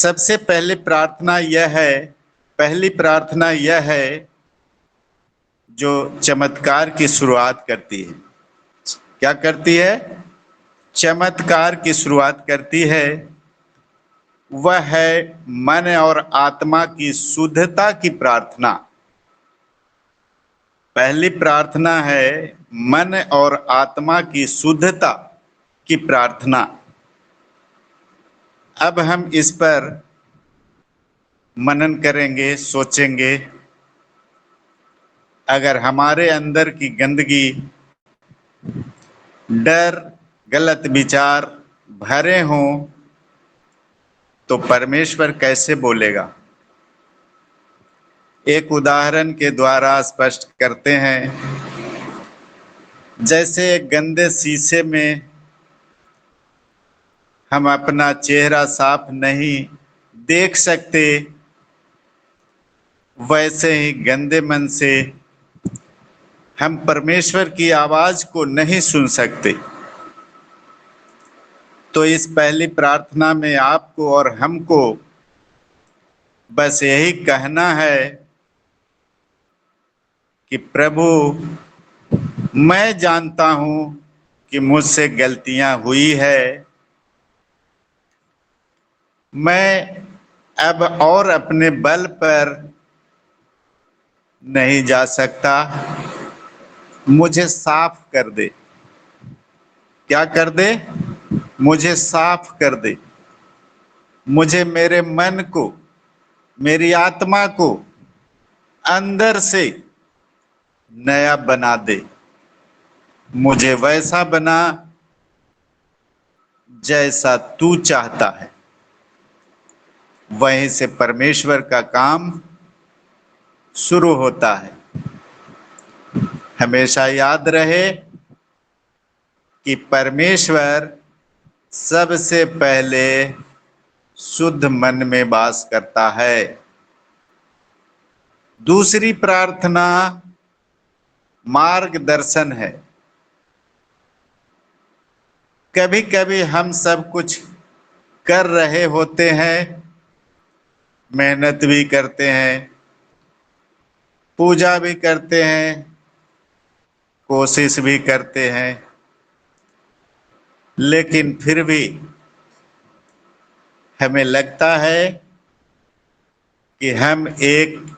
सबसे पहली प्रार्थना यह है जो चमत्कार की शुरुआत करती है। क्या करती है? चमत्कार की शुरुआत करती है। वह है मन और आत्मा की शुद्धता की प्रार्थना। पहली प्रार्थना है मन और आत्मा की शुद्धता की प्रार्थना। अब हम इस पर मनन करेंगे, सोचेंगे। अगर हमारे अंदर की गंदगी, डर, गलत विचार भरे हों तो परमेश्वर कैसे बोलेगा? एक उदाहरण के द्वारा स्पष्ट करते हैं। जैसे एक गंदे शीशे में हम अपना चेहरा साफ नहीं देख सकते, वैसे ही गंदे मन से हम परमेश्वर की आवाज को नहीं सुन सकते। तो इस पहली प्रार्थना में आपको और हमको बस यही कहना है कि प्रभु, मैं जानता हूं कि मुझसे गलतियां हुई है। मैं अब और अपने बल पर नहीं जा सकता। मुझे साफ कर दे। क्या कर दे? मुझे साफ कर दे। मुझे मेरे मन को, मेरी आत्मा को अंदर से नया बना दे। मुझे वैसा बना जैसा तू चाहता है। वहीं से परमेश्वर का काम शुरू होता है। हमेशा याद रहे कि परमेश्वर सबसे पहले शुद्ध मन में वास करता है। दूसरी प्रार्थना मार्गदर्शन है। कभी कभी हम सब कुछ कर रहे होते हैं, मेहनत भी करते हैं, पूजा भी करते हैं, कोशिश भी करते हैं, लेकिन फिर भी हमें लगता है कि हम एक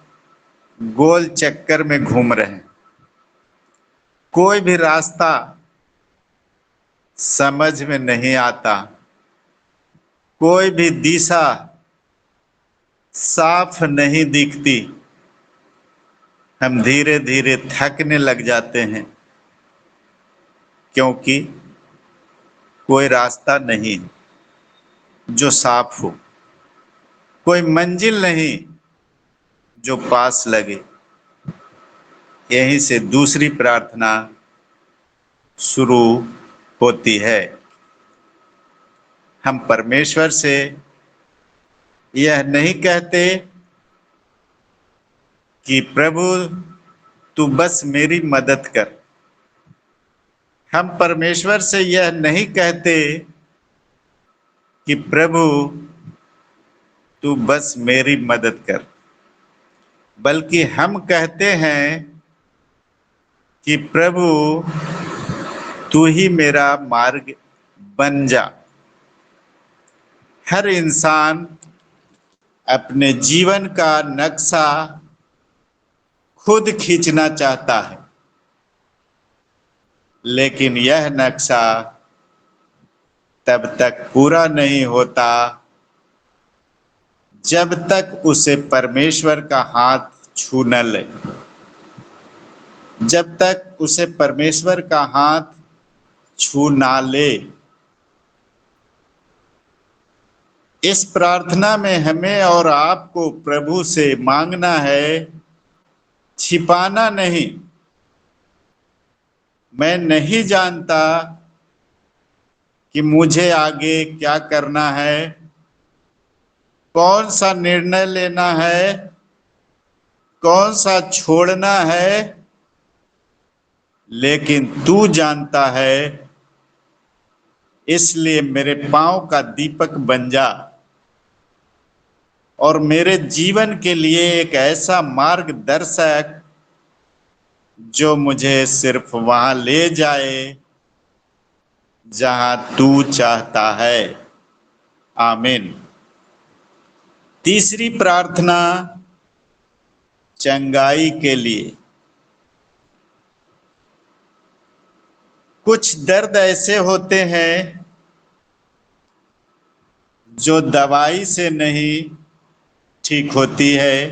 गोल चक्कर में घूम रहे हैं। कोई भी रास्ता समझ में नहीं आता, कोई भी दिशा साफ नहीं दिखती। हम धीरे धीरे थकने लग जाते हैं, क्योंकि कोई रास्ता नहीं जो साफ हो, कोई मंजिल नहीं जो पास लगे। यहीं से दूसरी प्रार्थना शुरू होती है। हम परमेश्वर से यह नहीं कहते कि प्रभु तू बस मेरी मदद कर। हम परमेश्वर से यह नहीं कहते कि प्रभु तू बस मेरी मदद कर, बल्कि हम कहते हैं कि प्रभु तू ही मेरा मार्ग बन जा। हर इंसान अपने जीवन का नक्शा खुद खींचना चाहता है, लेकिन यह नक्शा तब तक पूरा नहीं होता जब तक उसे परमेश्वर का हाथ छू न ले। जब तक उसे परमेश्वर का हाथ छू ना ले। इस प्रार्थना में हमें और आपको प्रभु से मांगना है, छिपाना नहीं। मैं नहीं जानता कि मुझे आगे क्या करना है, कौन सा निर्णय लेना है, कौन सा छोड़ना है, लेकिन तू जानता है। इसलिए मेरे पांव का दीपक बन जा। और मेरे जीवन के लिए एक ऐसा मार्गदर्शक जो मुझे सिर्फ वहां ले जाए जहां तू चाहता है। आमीन। तीसरी प्रार्थना चंगाई के लिए। कुछ दर्द ऐसे होते हैं जो दवाई से नहीं ठीक होती है।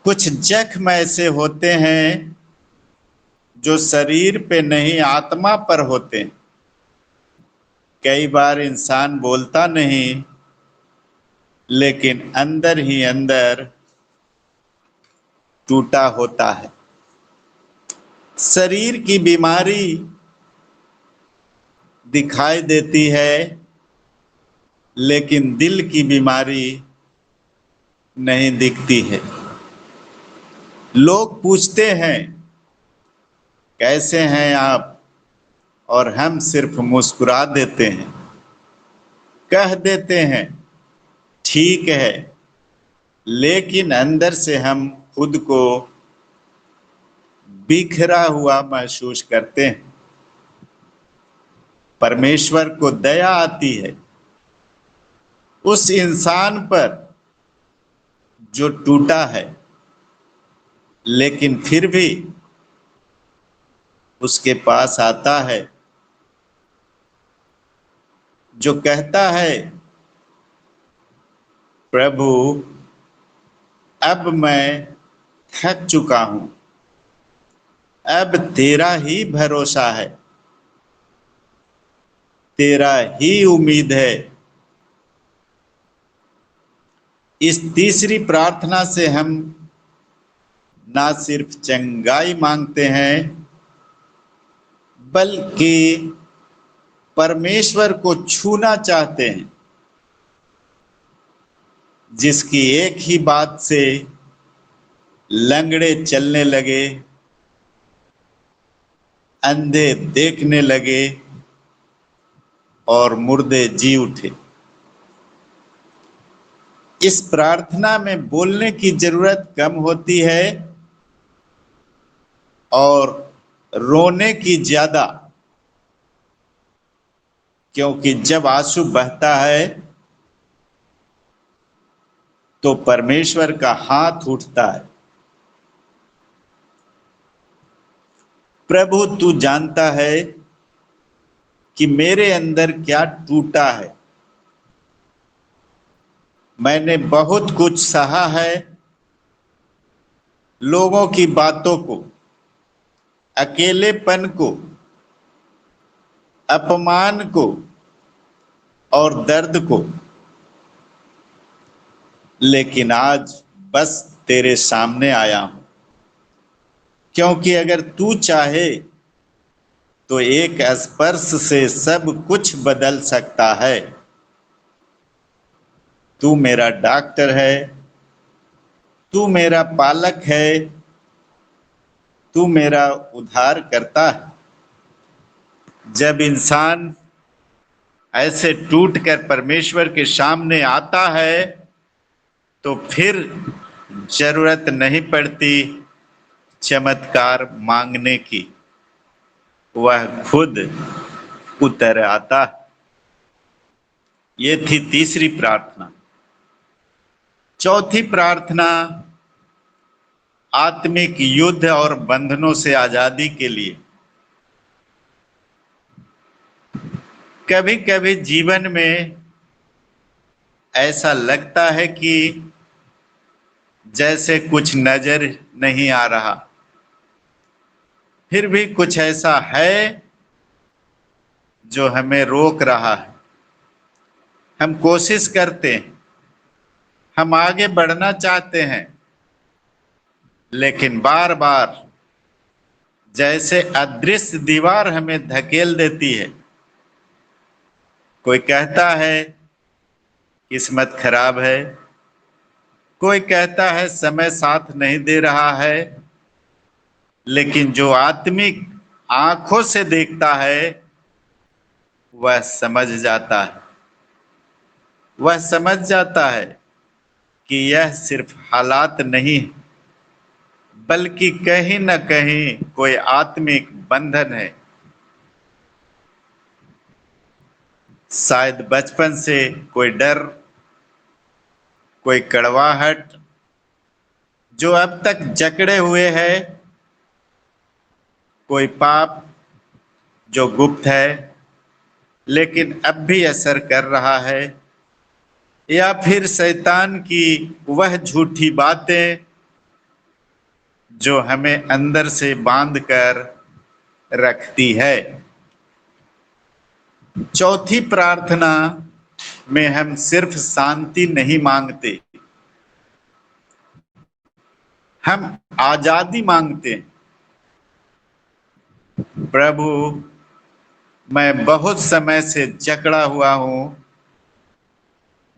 कुछ जख्म ऐसे होते हैं जो शरीर पे नहीं आत्मा पर होते हैं। कई बार इंसान बोलता नहीं, लेकिन अंदर ही अंदर टूटा होता है। शरीर की बीमारी दिखाई देती है, लेकिन दिल की बीमारी नहीं दिखती है। लोग पूछते हैं कैसे हैं आप, और हम सिर्फ मुस्कुरा देते हैं, कह देते हैं ठीक है, लेकिन अंदर से हम खुद को बिखरा हुआ महसूस करते हैं। परमेश्वर को दया आती है उस इंसान पर जो टूटा है, लेकिन फिर भी उसके पास आता है, जो कहता है प्रभु अब मैं थक चुका हूं, अब तेरा ही भरोसा है, तेरा ही उम्मीद है। इस तीसरी प्रार्थना से हम ना सिर्फ चंगाई मांगते हैं, बल्कि परमेश्वर को छूना चाहते हैं, जिसकी एक ही बात से लंगड़े चलने लगे, अंधे देखने लगे और मुर्दे जी उठे। इस प्रार्थना में बोलने की जरूरत कम होती है और रोने की ज्यादा, क्योंकि जब आंसू बहता है तो परमेश्वर का हाथ उठता है। प्रभु तू जानता है कि मेरे अंदर क्या टूटा है। मैंने बहुत कुछ सहा है, लोगों की बातों को, अकेलेपन को, अपमान को और दर्द को, लेकिन आज बस तेरे सामने आया हूं, क्योंकि अगर तू चाहे तो एक स्पर्श से सब कुछ बदल सकता है। तू मेरा डॉक्टर है, तू मेरा पालक है, तू मेरा उद्धार करता है। जब इंसान ऐसे टूटकर परमेश्वर के सामने आता है तो फिर जरूरत नहीं पड़ती चमत्कार मांगने की, वह खुद उतर आता। ये थी तीसरी प्रार्थना। चौथी प्रार्थना आत्मिक युद्ध और बंधनों से आजादी के लिए। कभी कभी जीवन में ऐसा लगता है कि जैसे कुछ नजर नहीं आ रहा, फिर भी कुछ ऐसा है जो हमें रोक रहा है। हम कोशिश करते हैं, हम आगे बढ़ना चाहते हैं, लेकिन बार बार जैसे अदृश्य दीवार हमें धकेल देती है। कोई कहता है किस्मत खराब है, कोई कहता है समय साथ नहीं दे रहा है, लेकिन जो आत्मिक आंखों से देखता है वह समझ जाता है, वह समझ जाता है कि यह सिर्फ हालात नहीं बल्कि कहीं न कहीं कोई आत्मिक बंधन है। शायद बचपन से कोई डर, कोई कड़वाहट जो अब तक जकड़े हुए है, कोई पाप जो गुप्त है लेकिन अब भी असर कर रहा है, या फिर शैतान की वह झूठी बातें जो हमें अंदर से बांध कर रखती है। चौथी प्रार्थना में हम सिर्फ शांति नहीं मांगते, हम आजादी मांगते हैं। प्रभु, मैं बहुत समय से जकड़ा हुआ हूं,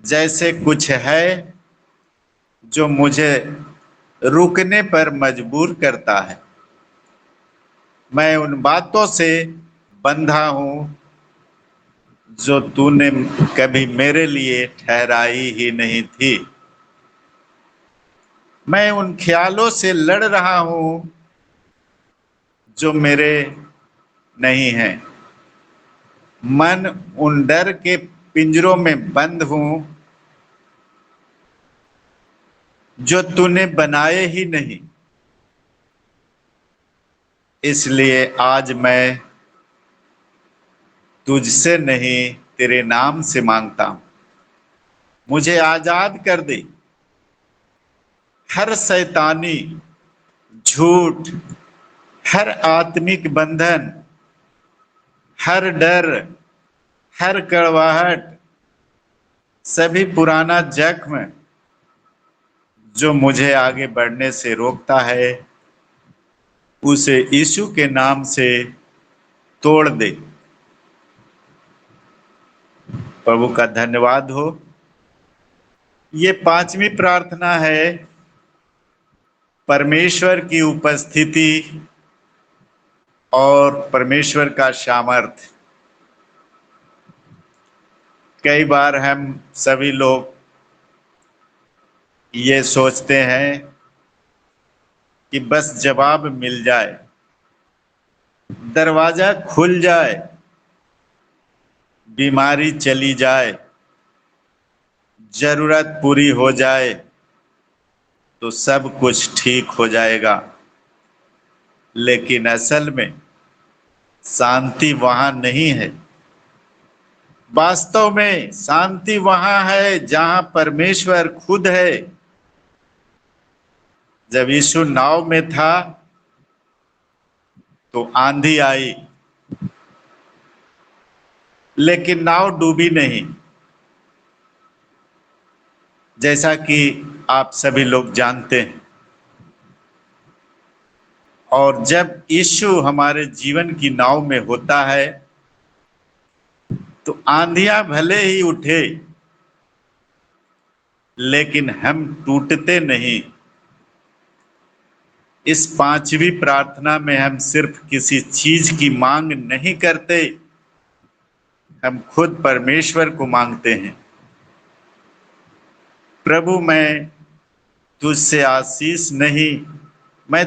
जैसे कुछ है जो मुझे रुकने पर मजबूर करता है। मैं उन बातों से बंधा हूं जो तूने कभी मेरे लिए ठहराई ही नहीं थी। मैं उन ख्यालों से लड़ रहा हूं जो मेरे नहीं हैं। मन उन डर के पिंजरों में बंद हूं जो तूने बनाए ही नहीं। इसलिए आज मैं तुझसे नहीं, तेरे नाम से मांगता हूं, मुझे आजाद कर दे। हर शैतानी, झूठ, हर आत्मिक बंधन, हर डर, हर कड़वाहट, सभी पुराना जख्म जो मुझे आगे बढ़ने से रोकता है, उसे यीशु के नाम से तोड़ दे। प्रभु का धन्यवाद हो। ये पांचवी प्रार्थना है परमेश्वर की उपस्थिति और परमेश्वर का सामर्थ्य। कई बार हम सभी लोग ये सोचते हैं कि बस जवाब मिल जाए, दरवाजा खुल जाए, बीमारी चली जाए, जरूरत पूरी हो जाए तो सब कुछ ठीक हो जाएगा। लेकिन असल में शांति वहां नहीं है। वास्तव में शांति वहां है जहां परमेश्वर खुद है। जब यीशु नाव में था तो आंधी आई, लेकिन नाव डूबी नहीं। जैसा कि आप सभी लोग जानते हैं, और जब यीशु हमारे जीवन की नाव में होता है तो आंधियां भले ही उठे लेकिन हम टूटते नहीं। इस पांचवी प्रार्थना में हम सिर्फ किसी चीज की मांग नहीं करते, हम खुद परमेश्वर को मांगते हैं। प्रभु, मैं तुझसे आशीष नहीं, मैं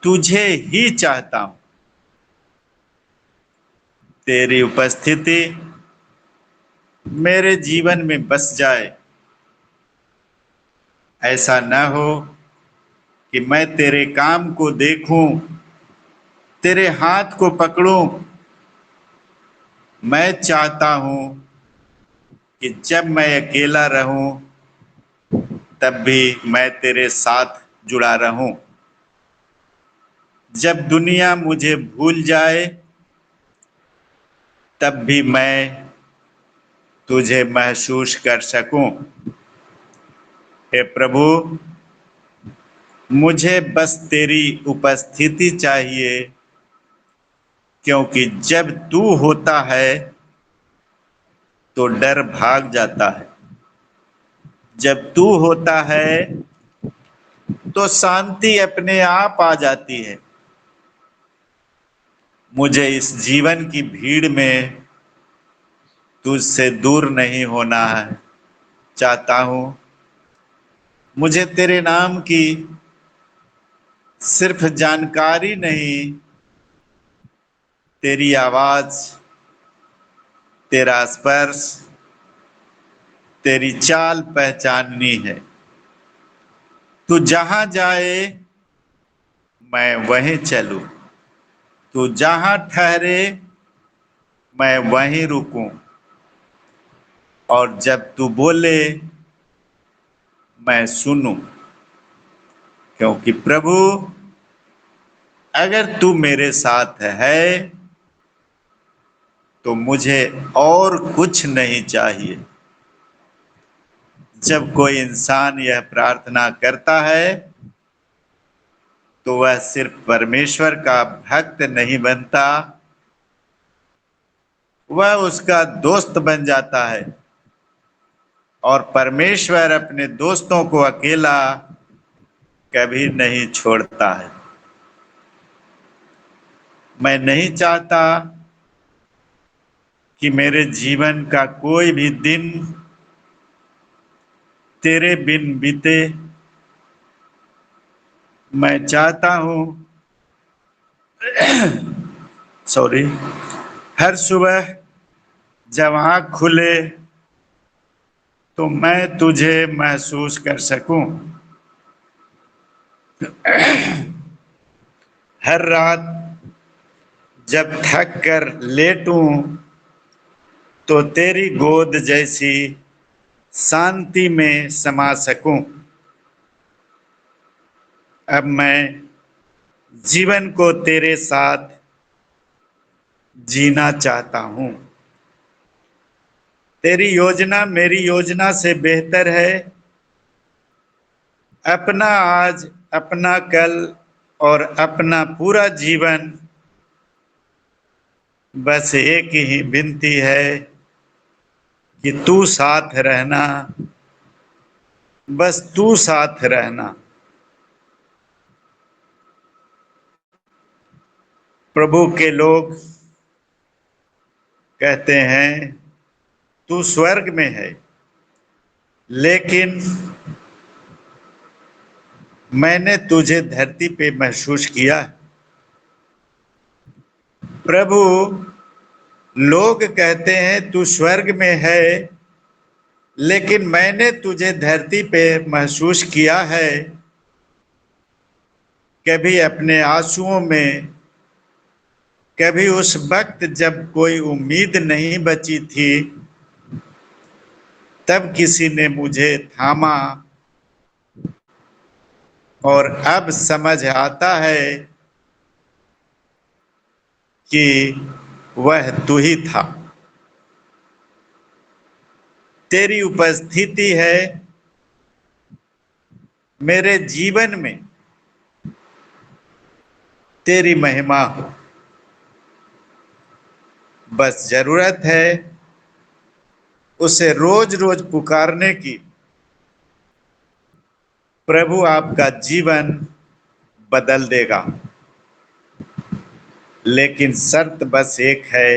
तुझे ही चाहता हूं। तेरी उपस्थिति मेरे जीवन में बस जाए। ऐसा न हो कि मैं तेरे काम को देखूं, तेरे हाथ को पकड़ूं। मैं चाहता हूं कि जब मैं अकेला रहूं तब भी मैं तेरे साथ जुड़ा रहूं। जब दुनिया मुझे भूल जाए तब भी मैं तुझे महसूस कर सकूं। हे प्रभु, मुझे बस तेरी उपस्थिति चाहिए, क्योंकि जब तू होता है तो डर भाग जाता है। जब तू होता है तो शांति अपने आप आ जाती है। मुझे इस जीवन की भीड़ में तुझसे दूर नहीं होना है। चाहता हूं। मुझे तेरे नाम की सिर्फ जानकारी नहीं, तेरी आवाज, तेरा स्पर्श, तेरी चाल पहचाननी है। तू जहां जाए मैं वहीं चलूं, तू जहां ठहरे मैं वहीं रुकूं, और जब तू बोले मैं सुनूं। क्योंकि प्रभु, अगर तू मेरे साथ है तो मुझे और कुछ नहीं चाहिए। जब कोई इंसान यह प्रार्थना करता है तो वह सिर्फ परमेश्वर का भक्त नहीं बनता, वह उसका दोस्त बन जाता है। और परमेश्वर अपने दोस्तों को अकेला कभी नहीं छोड़ता है। मैं नहीं चाहता कि मेरे जीवन का कोई भी दिन तेरे बिन बीते। मैं चाहता हूं सॉरी, हर सुबह जब आँख खुले तो मैं तुझे महसूस कर सकूं। हर रात जब थक कर लेटूं तो तेरी गोद जैसी शांति में समा सकूं। अब मैं जीवन को तेरे साथ जीना चाहता हूं। तेरी योजना मेरी योजना से बेहतर है। अपना आज, अपना कल और अपना पूरा जीवन, बस एक ही विनती है कि तू साथ रहना, बस तू साथ रहना। प्रभु के लोग कहते हैं तू स्वर्ग में है, लेकिन मैंने तुझे धरती पे महसूस किया। प्रभु, लोग कहते हैं तू स्वर्ग में है, लेकिन मैंने तुझे धरती पे महसूस किया है। कभी अपने आंसुओं में, कभी उस वक्त जब कोई उम्मीद नहीं बची थी, तब किसी ने मुझे थामा। और अब समझ आता है कि वह तू ही था। तेरी उपस्थिति है मेरे जीवन में, तेरी महिमा हो। बस जरूरत है उसे रोज रोज पुकारने की। प्रभु आपका जीवन बदल देगा, लेकिन शर्त बस एक है,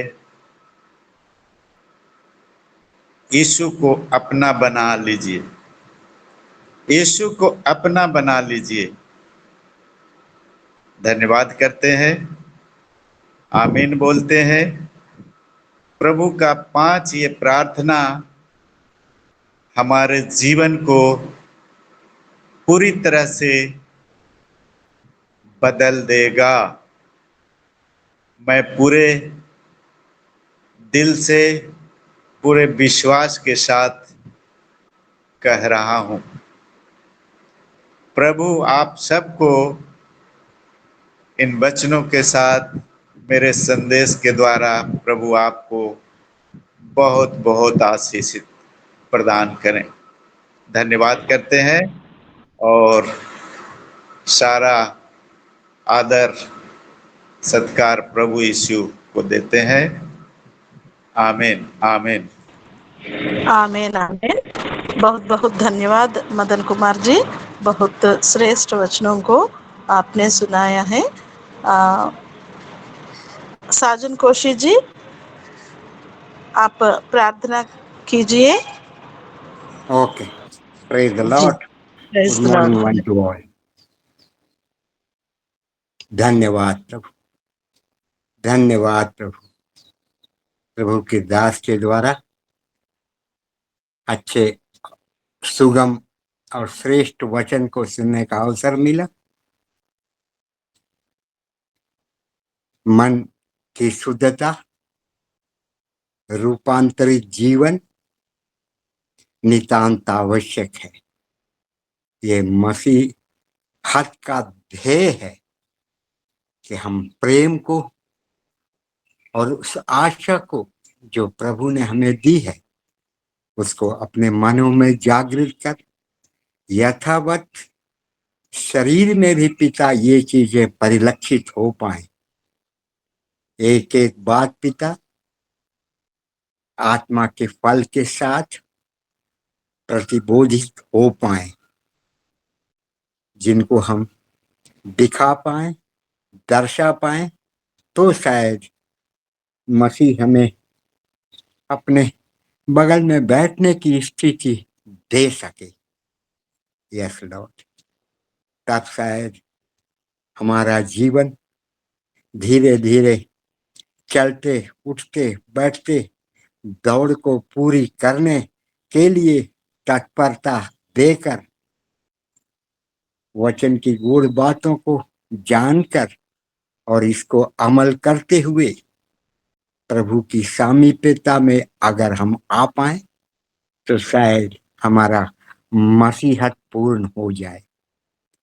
यीशु को अपना बना लीजिए। यीशु को अपना बना लीजिए। धन्यवाद करते हैं, आमीन बोलते हैं। प्रभु का 5 ये प्रार्थना हमारे जीवन को पूरी तरह से बदल देगा। मैं पूरे दिल से, पूरे विश्वास के साथ कह रहा हूं। प्रभु आप सबको इन वचनों के साथ, मेरे संदेश के द्वारा प्रभु आपको बहुत बहुत आशीषित प्रदान करें। धन्यवाद करते हैं और सारा आदर सत्कार प्रभु यीशु को देते हैं। आमीन आमीन। आमीन आमीन। बहुत बहुत धन्यवाद मदन कुमार जी, बहुत श्रेष्ठ वचनों को आपने सुनाया है। साजन कोशी जी, आप प्रार्थना कीजिए। Okay. Praise the ji, Lord. praise Good the morning Lord. one to all. धन्यवाद प्रभु, धन्यवाद प्रभु। प्रभु के दास के द्वारा अच्छे सुगम और श्रेष्ठ वचन को सुनने का अवसर मिला। मन की शुद्धता, रूपांतरित जीवन नितांत आवश्यक है। ये मसीहत का ध्येय है कि हम प्रेम को और उस आशा को जो प्रभु ने हमें दी है उसको अपने मनों में जागृत कर यथावत शरीर में भी पिता ये चीजें परिलक्षित हो पाए। एक एक बात पिता आत्मा के फल के साथ प्रतिबोधित हो पाए, जिनको हम दिखा पाए, दर्शा पाए, तो शायद मसीह हमें अपने बगल में बैठने की स्थिति दे सके। यस लॉर्ड, तब शायद हमारा जीवन धीरे धीरे चलते उठते बैठते दौड़ को पूरी करने के लिए तत्परता देकर वचन की गूढ़ बातों को जानकर और इसको अमल करते हुए प्रभु की सामीप्यता में अगर हम आ पाए तो शायद हमारा मसीहत पूर्ण हो जाए।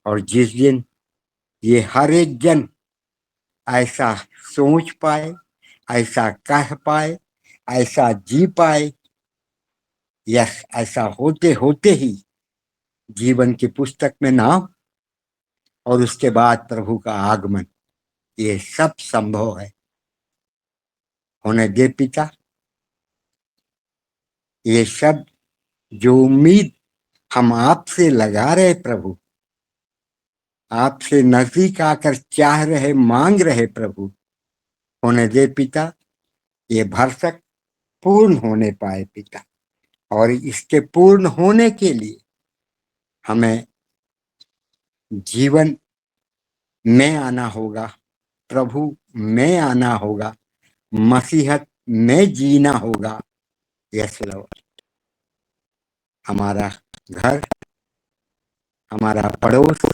और जिस दिन ये हर एक जन ऐसा सोच पाए, ऐसा कह पाए, ऐसा जी पाए, यस, ऐसा होते होते ही जीवन की पुस्तक में नाम और उसके बाद प्रभु का आगमन, ये सब संभव है। होने दे पिता, ये सब जो उम्मीद हम आपसे लगा रहे प्रभु, आपसे नजदीक आकर चाह रहे, मांग रहे प्रभु, होने दे पिता, ये भरसक पूर्ण होने पाए पिता। और इसके पूर्ण होने के लिए हमें जीवन में आना होगा, प्रभु में आना होगा, मसीहत में जीना होगा। यस लॉर्ड, हमारा घर, हमारा पड़ोस,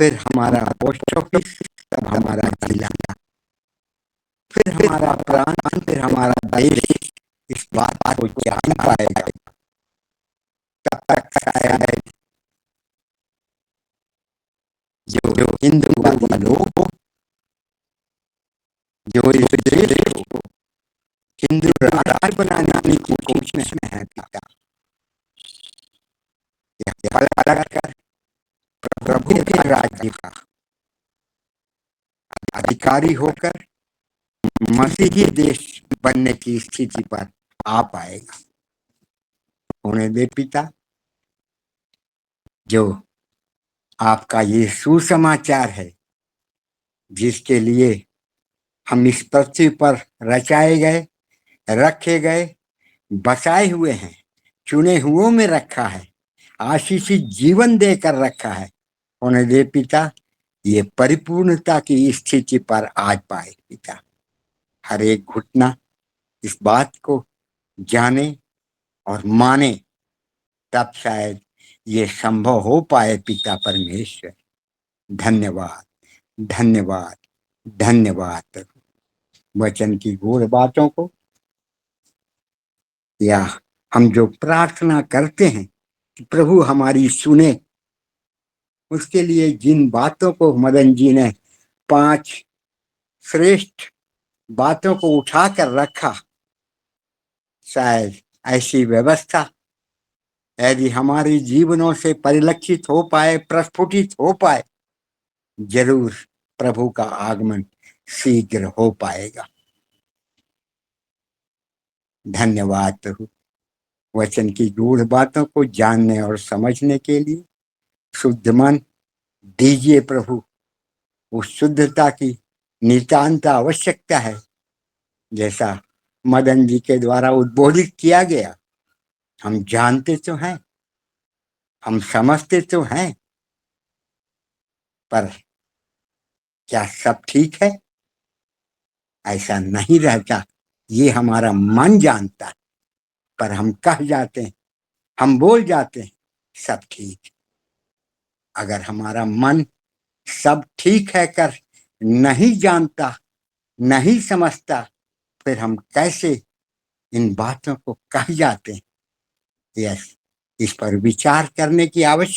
फिर हमारा पोस्ट ऑफिस, तब हमारा जिला, फिर हमारा प्रांत, फिर हमारा देश इस बात को जान पाएगा। तब तक शायद जो हिंदूवादी लोग जो इस देश को हिंदू राष्ट्र बनाने की कोशिश में है पिता, अलग कर प्रभु के राज्य का अधिकारी होकर मसीही देश बनने की स्थिति पर आ पाएगा। होने दे पिता, जो आपका ये सुसमाचार है जिसके लिए हम इस पृथ्वी पर रचाए गए, रखे गए, बसाए हुए हैं, चुने हुओं में रखा है, आशीषित जीवन देकर रखा है। होने दे पिता, ये परिपूर्णता की स्थिति पर आ पाए पिता। हर एक घुटना इस बात को जाने और माने, तब शायद ये संभव हो पाए पिता परमेश्वर। धन्यवाद, धन्यवाद, धन्यवाद। वचन की गूढ़ बातों को या हम जो प्रार्थना करते हैं कि प्रभु हमारी सुने, उसके लिए जिन बातों को मदन जी ने 5 श्रेष्ठ बातों को उठाकर रखा, शायद ऐसी व्यवस्था यदि हमारे जीवनों से परिलक्षित हो पाए, प्रस्फुटित हो पाए, जरूर प्रभु का आगमन शीघ्र हो पाएगा। धन्यवाद प्रभु, वचन की गूढ़ बातों को जानने और समझने के लिए शुद्ध मन दीजिए प्रभु। उस शुद्धता की नितांत आवश्यकता है, जैसा मदन जी के द्वारा उद्बोधित किया गया। हम जानते तो हैं, हम समझते तो हैं, पर क्या सब ठीक है? ऐसा नहीं रहता। ये हमारा मन जानता है, पर हम कह जाते हैं, हम बोल जाते हैं सब ठीक। अगर हमारा मन सब ठीक है कर नहीं जानता, नहीं समझता, फिर हम कैसे इन बातों को कह जाते हैं? यस, इस पर विचार करने की आवश्यकता